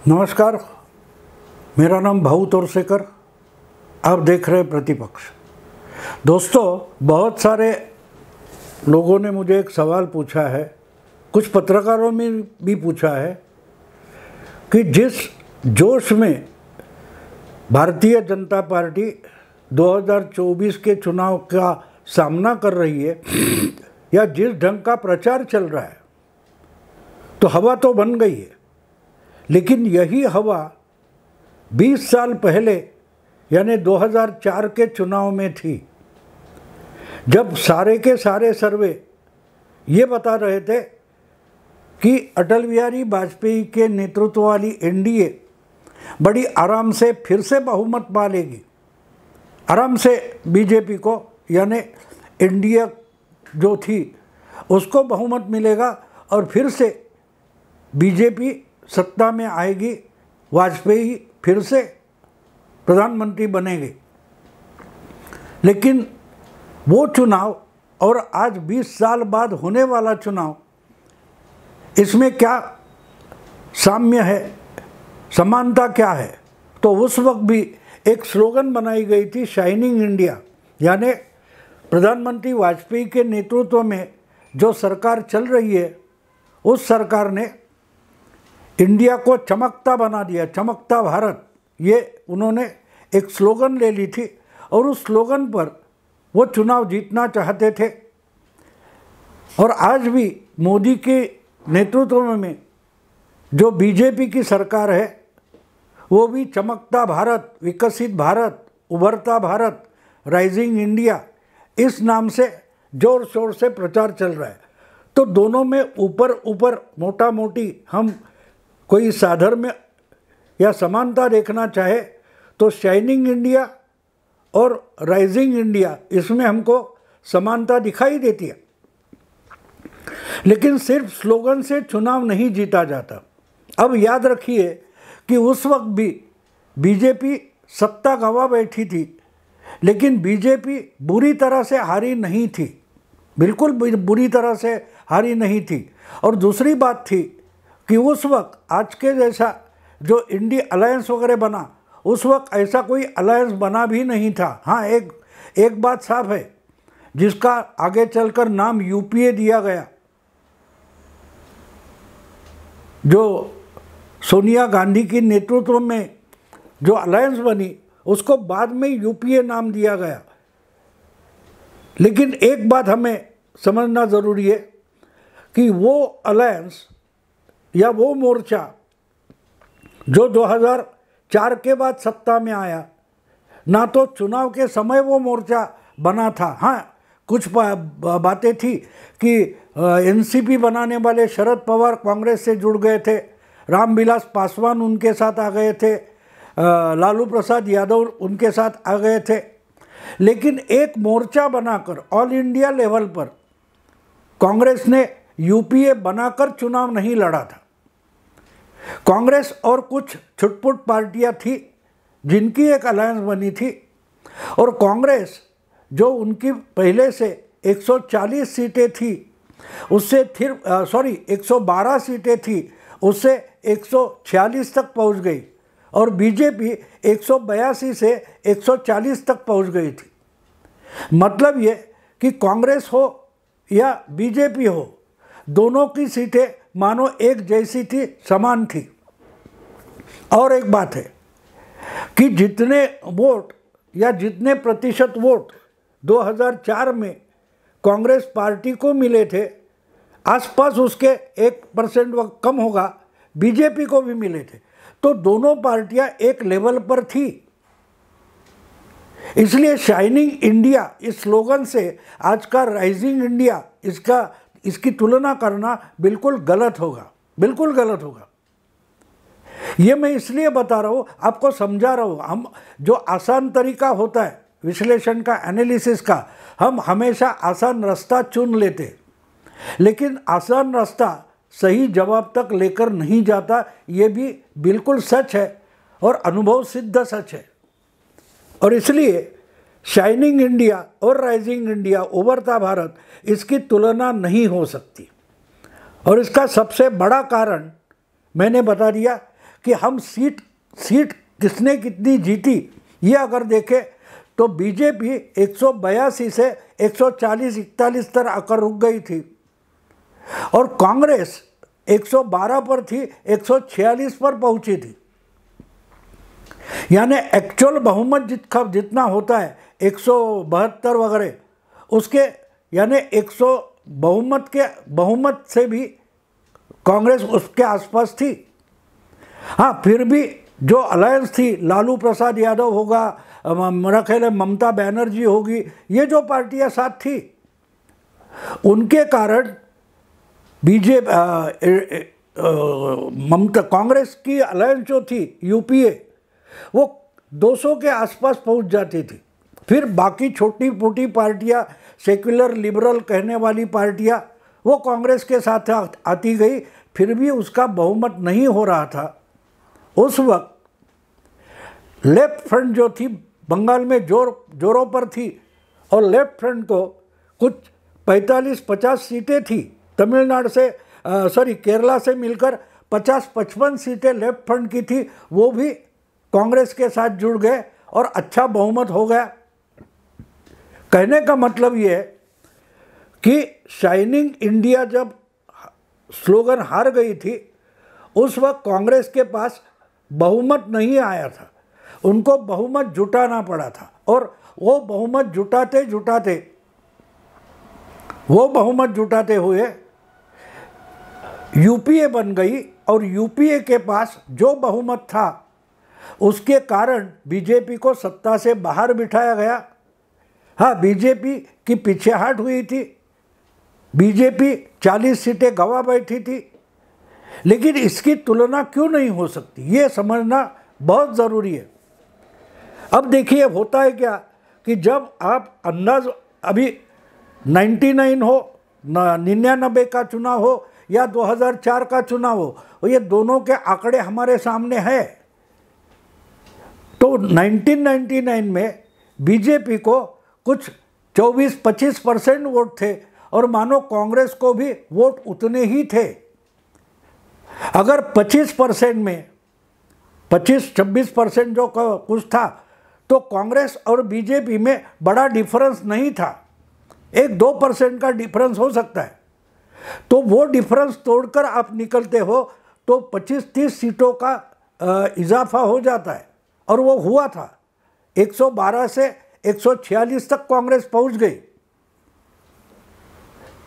नमस्कार, मेरा नाम भाऊ तोरसेकर। आप देख रहे हैं प्रतिपक्ष। दोस्तों, बहुत सारे लोगों ने मुझे एक सवाल पूछा है, कुछ पत्रकारों ने भी पूछा है कि जिस जोश में भारतीय जनता पार्टी 2024 के चुनाव का सामना कर रही है या जिस ढंग का प्रचार चल रहा है, तो हवा तो बन गई है, लेकिन यही हवा 20 साल पहले यानी 2004 के चुनाव में थी, जब सारे के सारे सर्वे ये बता रहे थे कि अटल बिहारी वाजपेयी के नेतृत्व वाली एनडीए बड़ी आराम से फिर से बहुमत पा लेगी। आराम से बीजेपी को यानी एनडीए जो थी उसको बहुमत मिलेगा और फिर से बीजेपी सत्ता में आएगी, वाजपेयी फिर से प्रधानमंत्री बनेंगे। लेकिन वो चुनाव और आज 20 साल बाद होने वाला चुनाव, इसमें क्या साम्य है, समानता क्या है? तो उस वक्त भी एक स्लोगन बनाई गई थी, शाइनिंग इंडिया, यानी प्रधानमंत्री वाजपेयी के नेतृत्व में जो सरकार चल रही है, उस सरकार ने इंडिया को चमकता बना दिया, चमकता भारत, ये उन्होंने एक स्लोगन ले ली थी और उस स्लोगन पर वो चुनाव जीतना चाहते थे। और आज भी मोदी के नेतृत्व में जो बीजेपी की सरकार है, वो भी चमकता भारत, विकसित भारत, उभरता भारत, राइजिंग इंडिया, इस नाम से जोर शोर से प्रचार चल रहा है। तो दोनों में ऊपर मोटा मोटी हम कोई साधर्म्य या समानता देखना चाहे तो शाइनिंग इंडिया और राइजिंग इंडिया, इसमें हमको समानता दिखाई देती है। लेकिन सिर्फ स्लोगन से चुनाव नहीं जीता जाता। अब याद रखिए कि उस वक्त भी बीजेपी सत्ता गंवा बैठी थी, लेकिन बीजेपी बुरी तरह से हारी नहीं थी, बिल्कुल बुरी तरह से हारी नहीं थी। और दूसरी बात थी कि उस वक्त आज के जैसा जो इंडी अलायंस वगैरह बना, उस वक्त ऐसा कोई अलायंस बना भी नहीं था। हाँ, एक बात साफ है, जिसका आगे चलकर नाम यूपीए दिया गया, जो सोनिया गांधी की नेतृत्व में जो अलायंस बनी, उसको बाद में यूपीए नाम दिया गया। लेकिन एक बात हमें समझना ज़रूरी है कि वो अलायंस या वो मोर्चा जो 2004 के बाद सत्ता में आया, ना तो चुनाव के समय वो मोर्चा बना था। हाँ, कुछ बातें थी कि एनसीपी बनाने वाले शरद पवार कांग्रेस से जुड़ गए थे, रामविलास पासवान उनके साथ आ गए थे, लालू प्रसाद यादव उनके साथ आ गए थे। लेकिन एक मोर्चा बनाकर ऑल इंडिया लेवल पर कांग्रेस ने यूपीए बनाकर चुनाव नहीं लड़ा था। कांग्रेस और कुछ छुटपुट पार्टियां थी जिनकी एक अलायंस बनी थी, और कांग्रेस जो उनकी पहले से 140 सीटें थी, उससे फिर 112 सीटें थी, उससे 146 तक पहुंच गई, और बीजेपी 182 से 140 तक पहुंच गई थी। मतलब ये कि कांग्रेस हो या बीजेपी हो, दोनों की सीटें मानो एक जैसी थी, समान थी। और एक बात है कि जितने वोट या जितने प्रतिशत वोट 2004 में कांग्रेस पार्टी को मिले थे, आसपास उसके 1% कम होगा बीजेपी को भी मिले थे। तो दोनों पार्टियां एक लेवल पर थी। इसलिए शाइनिंग इंडिया इस स्लोगन से आज का राइजिंग इंडिया, इसकी तुलना करना बिल्कुल गलत होगा, बिल्कुल गलत होगा। ये मैं इसलिए बता रहा हूँ, आपको समझा रहा हूँ। हम जो आसान तरीका होता है विश्लेषण का, एनालिसिस का, हम हमेशा आसान रास्ता चुन लेते, लेकिन आसान रास्ता सही जवाब तक लेकर नहीं जाता। ये भी बिल्कुल सच है और अनुभव सिद्ध सच है। और इसलिए शाइनिंग इंडिया और राइजिंग इंडिया, उभरता भारत, इसकी तुलना नहीं हो सकती। और इसका सबसे बड़ा कारण मैंने बता दिया कि हम सीट किसने कितनी जीती, ये अगर देखें तो बीजेपी 182 से 140-41 तक आकर रुक गई थी और कांग्रेस 112 पर थी, 146 पर पहुंची थी। यानी एक्चुअल बहुमत जितना होता है 172 वगैरह, उसके यानी 100 बहुमत से भी कांग्रेस उसके आसपास थी। हाँ, फिर भी जो अलायंस थी, लालू प्रसाद यादव होगा, मेरा ख्याल है ममता बनर्जी होगी, ये जो पार्टियां साथ थी, उनके कारण ममता कांग्रेस की अलायंस जो थी यूपीए, वो 200 के आसपास पहुंच जाती थी। फिर बाकी छोटी मोटी पार्टियां, सेक्युलर लिबरल कहने वाली पार्टियां, वो कांग्रेस के साथ आती गई, फिर भी उसका बहुमत नहीं हो रहा था। उस वक्त लेफ्ट फ्रंट जो थी बंगाल में जोरों पर थी और लेफ्ट फ्रंट को कुछ 45-50 सीटें थी। तमिलनाडु से केरला से मिलकर 50-55 सीटें लेफ्ट फ्रंट की थी, वो भी कांग्रेस के साथ जुड़ गए और अच्छा बहुमत हो गया। कहने का मतलब ये है कि शाइनिंग इंडिया जब स्लोगन हार गई थी, उस वक्त कांग्रेस के पास बहुमत नहीं आया था, उनको बहुमत जुटाना पड़ा था और वो बहुमत जुटाते हुए यूपीए बन गई और यूपीए के पास जो बहुमत था उसके कारण बीजेपी को सत्ता से बाहर बिठाया गया। हाँ, बीजेपी की पीछेहट हुई थी, बीजेपी 40 सीटें गंवा बैठी थी, लेकिन इसकी तुलना क्यों नहीं हो सकती, ये समझना बहुत ज़रूरी है। अब देखिए होता है क्या कि जब आप अंदाज अभी 99 हो, 99 का चुनाव हो या 2004 का चुनाव हो, ये दोनों के आंकड़े हमारे सामने हैं। तो 1999 में बीजेपी को कुछ 24-25% वोट थे और मानो कांग्रेस को भी वोट उतने ही थे। अगर 25% में 25-26% जो कुछ था, तो कांग्रेस और बीजेपी में बड़ा डिफरेंस नहीं था, 1-2% का डिफरेंस हो सकता है। तो वो डिफरेंस तोड़कर आप निकलते हो तो 25-30 सीटों का इजाफा हो जाता है और वो हुआ था। 112 से 146 तक कांग्रेस पहुंच गई।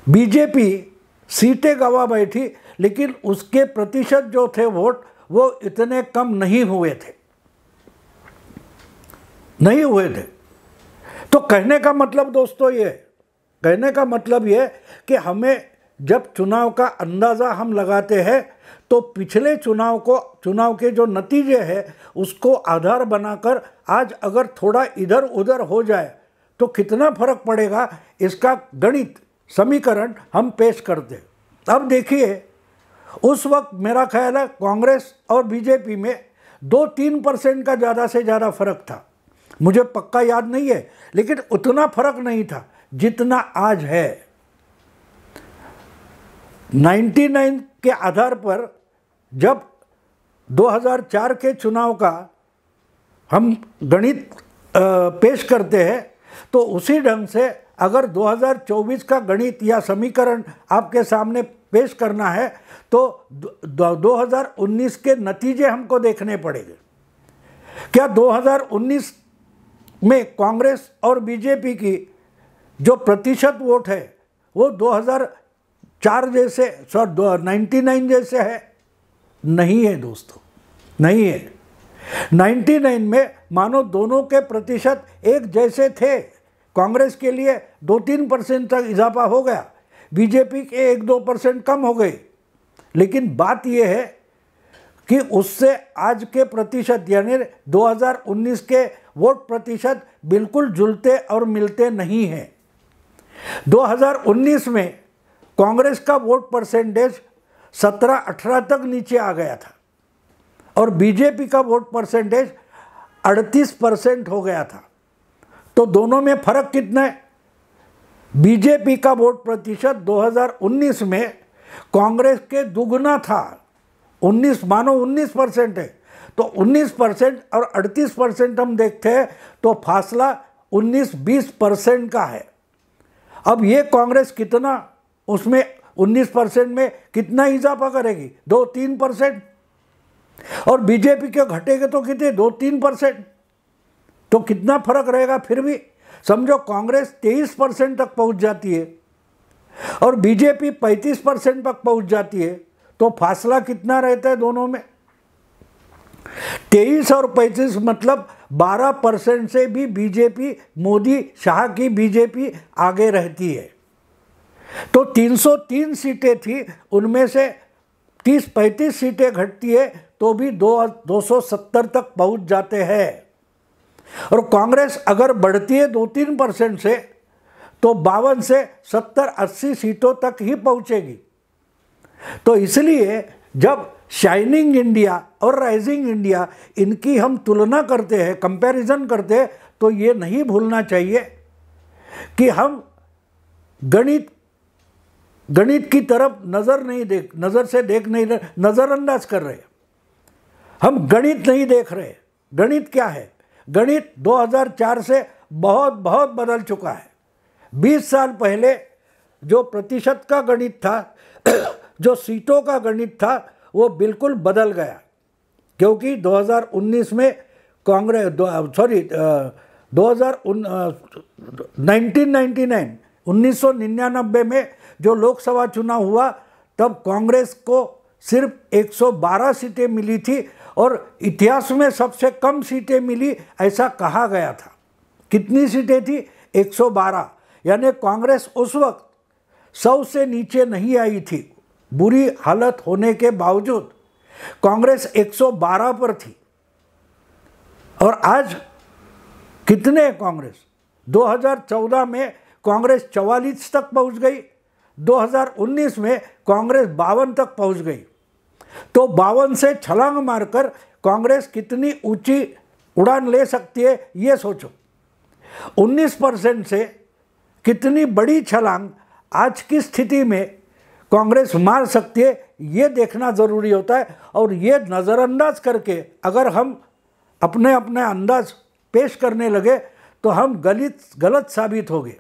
बीजेपी सीटें गंवा बैठी, लेकिन उसके प्रतिशत जो थे वोट, वो इतने कम नहीं हुए थे। तो कहने का मतलब दोस्तों ये, कि हमें जब चुनाव का अंदाज़ा हम लगाते हैं तो पिछले चुनाव के जो नतीजे हैं उसको आधार बनाकर आज अगर थोड़ा इधर उधर हो जाए तो कितना फर्क पड़ेगा, इसका गणित समीकरण हम पेश करते हैं। अब देखिए, उस वक्त मेरा ख्याल है कांग्रेस और बीजेपी में 2-3% का ज़्यादा से ज़्यादा फर्क था, मुझे पक्का याद नहीं है, लेकिन उतना फर्क नहीं था जितना आज है। 99 के आधार पर जब 2004 के चुनाव का हम गणित पेश करते हैं तो उसी ढंग से अगर 2024 का गणित या समीकरण आपके सामने पेश करना है तो 2019 के नतीजे हमको देखने पड़ेंगे। क्या 2019 में कांग्रेस और बीजेपी की जो प्रतिशत वोट है वो 2004 जैसे 99 जैसे है? नहीं है दोस्तों, नहीं है। 99 में मानो दोनों के प्रतिशत एक जैसे थे, कांग्रेस के लिए 2-3% तक इजाफा हो गया, बीजेपी के 1-2% कम हो गए। लेकिन बात यह है कि उससे आज के प्रतिशत यानी 2019 के वोट प्रतिशत बिल्कुल जुलते और मिलते नहीं हैं। 2019 में कांग्रेस का वोट परसेंटेज 17-18 तक नीचे आ गया था और बीजेपी का वोट परसेंटेज 38% हो गया था। तो दोनों में फर्क कितना है? बीजेपी का वोट प्रतिशत 2019 में कांग्रेस के दुगना था 19 मानो 19% है, तो 19% और 38% हम देखते हैं तो फासला 19-20% का है। अब ये कांग्रेस कितना उसमें 19% में कितना इजाफा करेगी? 2-3%। और बीजेपी के घटेगा तो कितने? 2-3%। तो कितना फर्क रहेगा? फिर भी समझो कांग्रेस 23% तक पहुंच जाती है और बीजेपी 35% तक पहुंच जाती है, तो फासला कितना रहता है दोनों में? 23 और 35 मतलब 12% से भी बीजेपी, मोदी शाह की बीजेपी आगे रहती है। तो 303 सीटें थी, उनमें से 30-35 सीटें घटती है तो भी 270 तक पहुंच जाते हैं। और कांग्रेस अगर बढ़ती है 2-3% से तो 52 से 70-80 सीटों तक ही पहुंचेगी। तो इसलिए जब शाइनिंग इंडिया और राइजिंग इंडिया इनकी हम तुलना करते हैं, कंपैरिजन करते हैं, तो ये नहीं भूलना चाहिए कि हम गणित की तरफ नज़रअंदाज कर रहे हैं। हम गणित नहीं देख रहे। गणित क्या है? गणित 2004 से बहुत बहुत बदल चुका है। 20 साल पहले जो प्रतिशत का गणित था, जो सीटों का गणित था, वो बिल्कुल बदल गया, क्योंकि 2019 में कांग्रेस 1999 में जो लोकसभा चुनाव हुआ तब कांग्रेस को सिर्फ 112 सीटें मिली थी और इतिहास में सबसे कम सीटें मिली ऐसा कहा गया था। कितनी सीटें थी? 112। यानी कांग्रेस उस वक्त 100 से नीचे नहीं आई थी। बुरी हालत होने के बावजूद कांग्रेस 112 पर थी। और आज कितने है कांग्रेस? 2014 में कांग्रेस 44 तक पहुंच गई, 2019 में कांग्रेस 52 तक पहुंच गई। तो 52 से छलांग मारकर कांग्रेस कितनी ऊंची उड़ान ले सकती है, ये सोचो। 19% से कितनी बड़ी छलांग आज की स्थिति में कांग्रेस मार सकती है, ये देखना ज़रूरी होता है। और ये नज़रअंदाज करके अगर हम अपने अंदाज पेश करने लगे तो हम गलत साबित होंगे।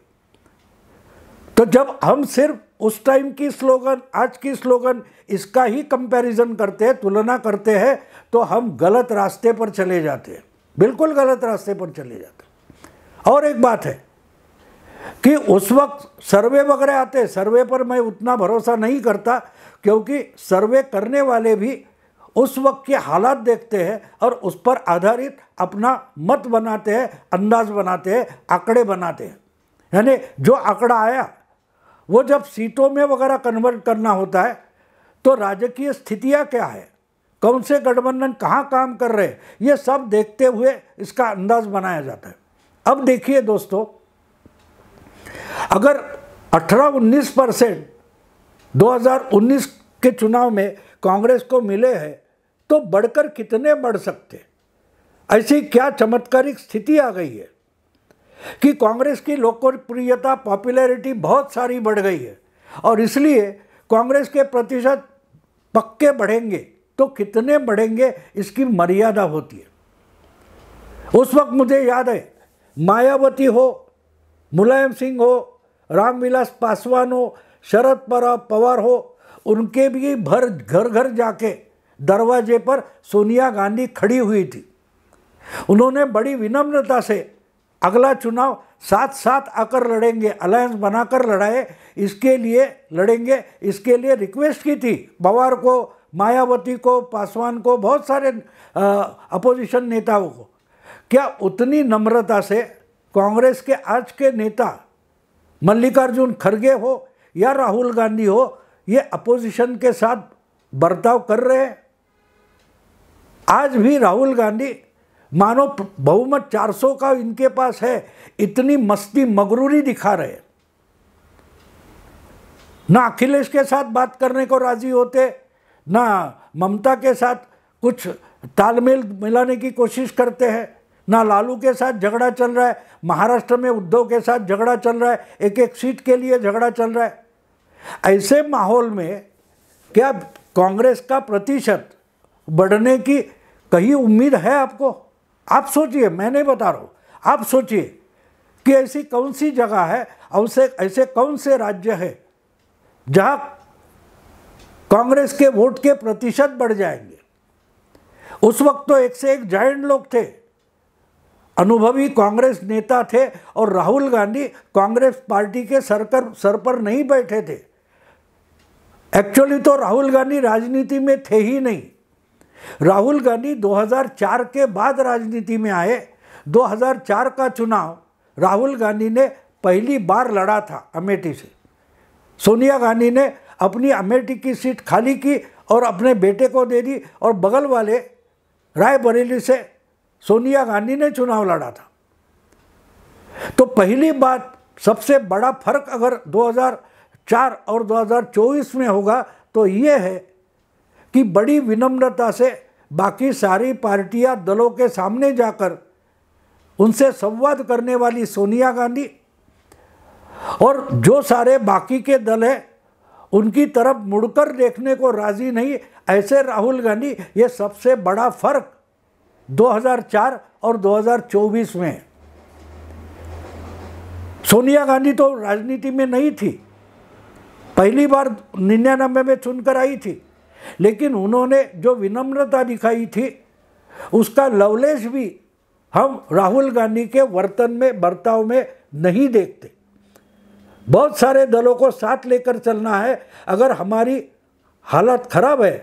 तो जब हम सिर्फ उस टाइम की स्लोगन, आज की स्लोगन, इसका ही कंपैरिजन करते हैं, तुलना करते हैं, तो हम गलत रास्ते पर चले जाते हैं, बिल्कुल गलत रास्ते पर चले जाते हैं। और एक बात है कि उस वक्त सर्वे वगैरह आते हैं, सर्वे पर मैं उतना भरोसा नहीं करता, क्योंकि सर्वे करने वाले भी उस वक्त के हालात देखते हैं और उस पर आधारित अपना मत बनाते हैं, अंदाज बनाते हैं, आंकड़े बनाते हैं। यानी जो आंकड़ा आया वो जब सीटों में वगैरह कन्वर्ट करना होता है तो राजकीय स्थितियां क्या है, कौन से गठबंधन कहाँ काम कर रहे हैं, ये सब देखते हुए इसका अंदाज बनाया जाता है। अब देखिए दोस्तों, अगर 18-19% 2019 के चुनाव में कांग्रेस को मिले हैं तो बढ़कर कितने बढ़ सकते? ऐसी क्या चमत्कारिक स्थिति आ गई है कि कांग्रेस की लोकप्रियता, पॉपुलैरिटी बहुत सारी बढ़ गई है और इसलिए कांग्रेस के प्रतिशत पक्के बढ़ेंगे। तो कितने बढ़ेंगे इसकी मर्यादा होती है। उस वक्त मुझे याद है, मायावती हो, मुलायम सिंह हो, रामविलास पासवान हो, शरद पवार हो, उनके भी घर घर जाके दरवाजे पर सोनिया गांधी खड़ी हुई थी। उन्होंने बड़ी विनम्रता से अगला चुनाव साथ आकर लड़ेंगे, अलायंस बनाकर लड़ाए, इसके लिए लड़ेंगे, इसके लिए रिक्वेस्ट की थी पवार को, मायावती को, पासवान को, बहुत सारे अपोजिशन नेताओं को। क्या उतनी नम्रता से कांग्रेस के आज के नेता मल्लिकार्जुन खड़गे हो या राहुल गांधी हो, ये अपोजिशन के साथ बर्ताव कर रहे हैं? आज भी राहुल गांधी मानो बहुमत 400 का इनके पास है, इतनी मस्ती मगरूरी दिखा रहे हैं। ना अखिलेश के साथ बात करने को राजी होते, ना ममता के साथ कुछ तालमेल मिलाने की कोशिश करते हैं, ना लालू के साथ झगड़ा चल रहा है, महाराष्ट्र में उद्धव के साथ झगड़ा चल रहा है, एक सीट के लिए झगड़ा चल रहा है। ऐसे माहौल में क्या कांग्रेस का प्रतिशत बढ़ने की कहीं उम्मीद है आपको? आप सोचिए, मैं नहीं बता रहा हूँ, आप सोचिए कि ऐसी कौन सी जगह है, ऐसे कौन से राज्य है जहाँ कांग्रेस के वोट के प्रतिशत बढ़ जाएंगे। उस वक्त तो एक से एक जायंट लोग थे, अनुभवी कांग्रेस नेता थे, और राहुल गांधी कांग्रेस पार्टी के सर पर नहीं बैठे थे। एक्चुअली तो राहुल गांधी राजनीति में थे ही नहीं। राहुल गांधी 2004 के बाद राजनीति में आए। 2004 का चुनाव राहुल गांधी ने पहली बार लड़ा था अमेठी से। सोनिया गांधी ने अपनी अमेठी की सीट खाली की और अपने बेटे को दे दी, और बगल वाले रायबरेली से सोनिया गांधी ने चुनाव लड़ा था। तो पहली बात, सबसे बड़ा फर्क अगर 2004 और 2024 में होगा तो ये है कि बड़ी विनम्रता से बाकी सारी पार्टियां दलों के सामने जाकर उनसे संवाद करने वाली सोनिया गांधी, और जो सारे बाकी के दल हैं उनकी तरफ मुड़कर देखने को राजी नहीं, ऐसे राहुल गांधी, ये सबसे बड़ा फर्क 2004 और 2024 में है। सोनिया गांधी तो राजनीति में नहीं थी, पहली बार 99 में चुनकर आई थी, लेकिन उन्होंने जो विनम्रता दिखाई थी उसका लवलेश भी हम राहुल गांधी के बर्ताव में नहीं देखते। बहुत सारे दलों को साथ लेकर चलना है। अगर हमारी हालत खराब है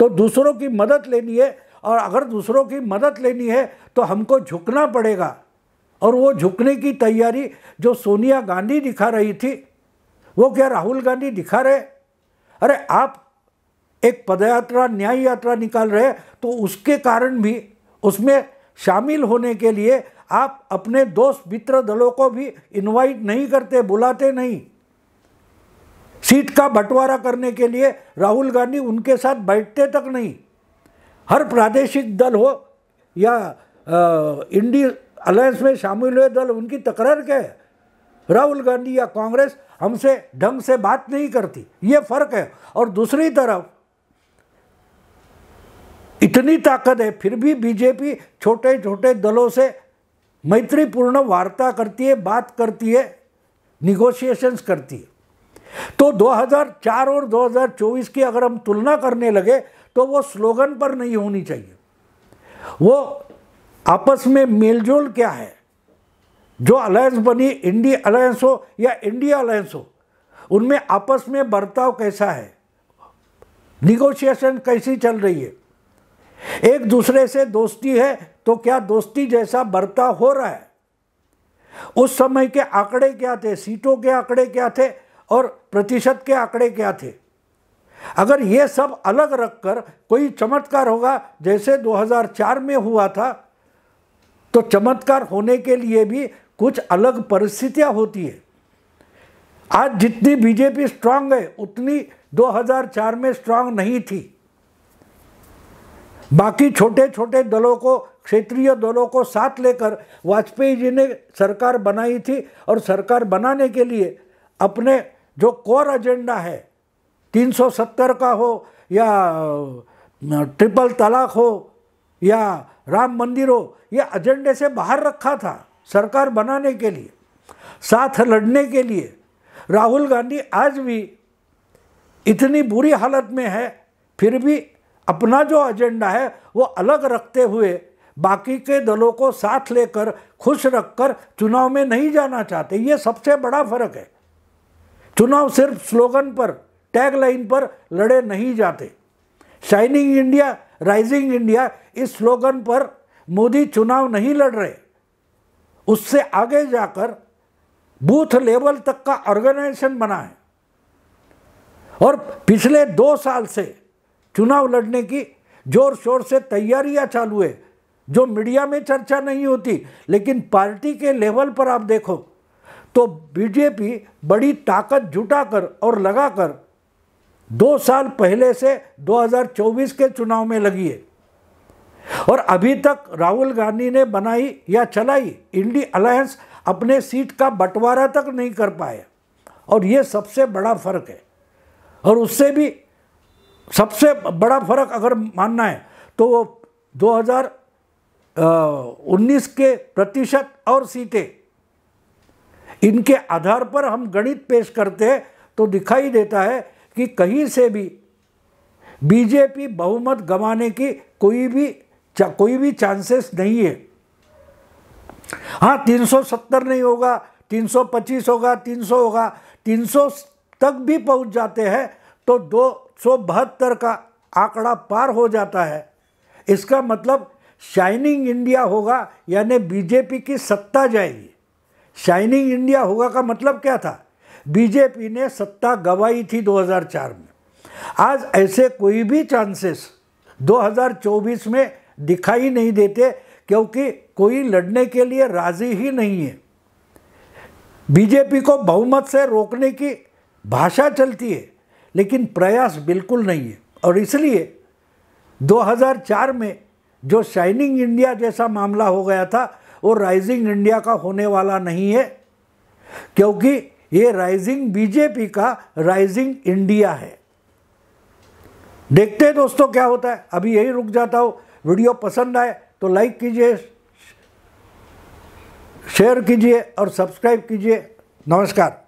तो दूसरों की मदद लेनी है, और अगर दूसरों की मदद लेनी है तो हमको झुकना पड़ेगा। और वो झुकने की तैयारी जो सोनिया गांधी दिखा रही थी, वो क्या राहुल गांधी दिखा रहे? अरे आप एक पदयात्रा, न्याय यात्रा निकाल रहे, तो उसके कारण भी उसमें शामिल होने के लिए आप अपने दोस्त मित्र दलों को भी इनवाइट नहीं करते, बुलाते नहीं। सीट का बंटवारा करने के लिए राहुल गांधी उनके साथ बैठते तक नहीं। हर प्रादेशिक दल हो या इंडी अलायंस में शामिल हुए दल, उनकी तकरार क्या है? राहुल गांधी या कांग्रेस हमसे ढंग से बात नहीं करती, ये फर्क है। और दूसरी तरफ इतनी ताकत है, फिर भी बीजेपी छोटे छोटे दलों से मैत्रीपूर्ण वार्ता करती है, बात करती है, निगोशिएशंस करती है। तो 2004 और 2024 की अगर हम तुलना करने लगे तो वो स्लोगन पर नहीं होनी चाहिए, वो आपस में मेलजोल क्या है। जो अलायंस बनी, इंडी अलायंस हो या इंडिया अलायंस हो, उनमें आपस में बर्ताव कैसा है, निगोशिएशन कैसी चल रही है, एक दूसरे से दोस्ती है तो क्या दोस्ती जैसा बर्ताव हो रहा है। उस समय के आंकड़े क्या थे, सीटों के आंकड़े क्या थे और प्रतिशत के आंकड़े क्या थे। अगर ये सब अलग रखकर कोई चमत्कार होगा जैसे 2004 में हुआ था, तो चमत्कार होने के लिए भी कुछ अलग परिस्थितियां होती है। आज जितनी बीजेपी स्ट्रांग है उतनी 2004 में स्ट्रांग नहीं थी। बाकी छोटे छोटे दलों को, क्षेत्रीय दलों को साथ लेकर वाजपेयी जी ने सरकार बनाई थी, और सरकार बनाने के लिए अपने जो कोर एजेंडा है, 370 का हो या ट्रिपल तलाक हो या राम मंदिर हो, ये एजेंडे से बाहर रखा था सरकार बनाने के लिए, साथ लड़ने के लिए। राहुल गांधी आज भी इतनी बुरी हालत में है, फिर भी अपना जो एजेंडा है वो अलग रखते हुए बाकी के दलों को साथ लेकर, खुश रखकर चुनाव में नहीं जाना चाहते। ये सबसे बड़ा फर्क है। चुनाव सिर्फ स्लोगन पर, टैगलाइन पर लड़े नहीं जाते। शाइनिंग इंडिया, राइजिंग इंडिया, इस स्लोगन पर मोदी चुनाव नहीं लड़ रहे। उससे आगे जाकर बूथ लेवल तक का ऑर्गेनाइजेशन बना है, और पिछले 2 साल से चुनाव लड़ने की जोर शोर से तैयारियां चालू है, जो मीडिया में चर्चा नहीं होती, लेकिन पार्टी के लेवल पर आप देखो तो बीजेपी बड़ी ताकत जुटाकर और लगाकर 2 साल पहले से 2024 के चुनाव में लगी है। और अभी तक राहुल गांधी ने बनाई या चलाई इंडी अलायंस अपने सीट का बंटवारा तक नहीं कर पाए, और ये सबसे बड़ा फर्क है। और उससे भी सबसे बड़ा फर्क अगर मानना है तो वो 2019 के प्रतिशत और सीटें, इनके आधार पर हम गणित पेश करते हैं तो दिखाई देता है कि कहीं से भी बीजेपी बहुमत गंवाने की कोई भी चांसेस नहीं है। हाँ, 370 नहीं होगा, 325 होगा, 300 होगा, 300 तक भी पहुंच जाते हैं तो 272 का आंकड़ा पार हो जाता है। इसका मतलब शाइनिंग इंडिया होगा, यानी बीजेपी की सत्ता जाएगी। शाइनिंग इंडिया होगा का मतलब क्या था? बीजेपी ने सत्ता गंवाई थी 2004 में। आज ऐसे कोई भी चांसेस 2024 में दिखाई नहीं देते, क्योंकि कोई लड़ने के लिए राजी ही नहीं है। बीजेपी को बहुमत से रोकने की भाषा चलती है, लेकिन प्रयास बिल्कुल नहीं है। और इसलिए 2004 में जो शाइनिंग इंडिया जैसा मामला हो गया था, वो राइजिंग इंडिया का होने वाला नहीं है, क्योंकि ये राइजिंग बीजेपी का राइजिंग इंडिया है। देखते हैं दोस्तों क्या होता है। अभी यही रुक जाता हूँ। वीडियो पसंद आए तो लाइक कीजिए, शेयर कीजिए और सब्सक्राइब कीजिए। नमस्कार।